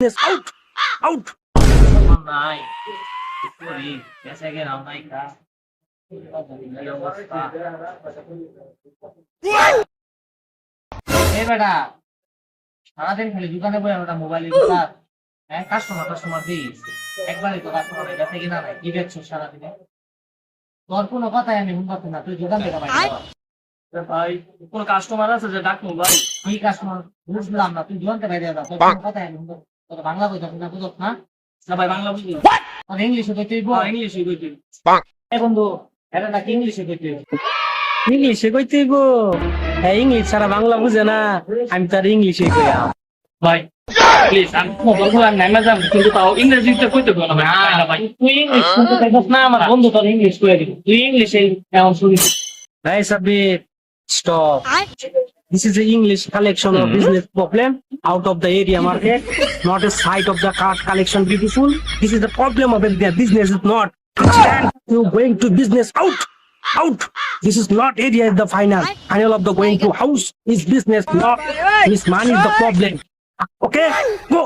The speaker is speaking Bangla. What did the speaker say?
business out, out. নাই করি পেশা গেলাম নাই কা এই বেটা সারাদিন খালি দোকানে বসে আমরা মোবাইলে কাজ হ্যাঁ কাস্টমার দিস একবারই তো কাস্টমার বেচা কিনা নাই কি বেচছো সারাদিনে তোর কোনো কথাই আমি শুনতে না তুই দোকান থেকে বাইরে ভাই কোন কাস্টমার আছে যে ডাকবো ভাই? কি কাস্টমার বুঝলাম না তুই দোকান থেকে বাইরে যা তোর কোনো কথাই আমি শুনতে তোর বাংলা কইতাছ না বুঝছ না না ভাই বাংলা বুঝি আর ইংলিশে কইতেই ইংলিশে কইতে এ বন্ধু এটা নাকি ইংলিশে কইতে ইংলিশে কইতে গো হ্যাঁ ইংলিশ ছাড়া বাংলা বুঝে না আমি তার ইংলিশে কইয়া ভাই প্লিজ আমি মোবাইল খোলা নামে যাব কিন্তু তাও ইংরেজিতে কইতে বলো না ভাই তুই ইংলিশ শুনতে চাইছিস না আমার বন্ধু তোর ইংলিশ কইয়া দিবি তুই ইংলিশে এখন শুনিস Hey Sabir, stop. This is the English collection of business problem out of the area market, not a site of the card collection beautiful. This is the problem of the business is not. Stand you going to business out, out. This is not area is the final. Final of the going to house is business, not this money is the problem. Okay, go.